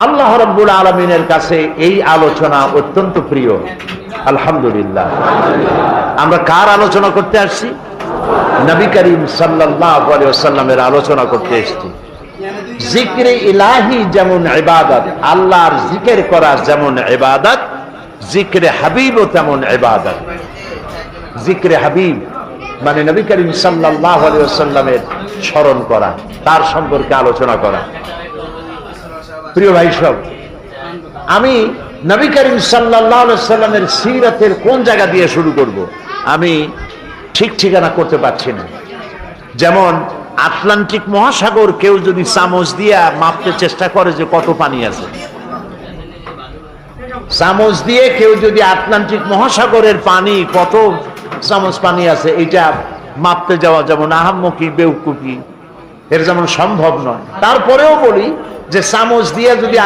আল্লাহ রাব্বুল আলামিনের কাছে এই আলোচনা অত্যন্ত প্রিয়। আলহামদুলিল্লাহ। আমরা কার আলোচনা করতে আসছি? নবী করিম সাল্লাল্লাহু আলাইহি ওয়াসাল্লামের আলোচনা করতে এসেছি। জিকরে ইলাহি যেমন ইবাদত, আল্লাহর জিকির করা যেমন ইবাদত, জিকরে হাবিবও তেমন ইবাদত। জিকরে হাবিব মানে নবী করিম সাল্লাল্লাহু আলাইহি ওয়াসাল্লামের স্মরণ করা, তার সম্পর্কে আলোচনা করা। প্রিয় ভাই সব, আমি নবী করিম সাল্লাল্লাহু আলাইহি ওয়াসাল্লামের সিরাতের কোন জায়গা দিয়ে শুরু করব আমি ঠিক ঠিকানা করতে পারছি না। যেমন আটলান্টিক মহাসাগর কেউ যদি চামচ দিয়ে মাপতে চেষ্টা করে যে কত পানি আছে, চামচ দিয়ে কেউ যদি আটলান্টিক মহাসাগরের পানি কত চামচ পানি আছে এটা মাপতে যাওয়া যেমন আহাম্মকি বেউকুফি, এর যেমন সম্ভব নয়। তারপরেও বলি যে চামচ দিয়ে যদি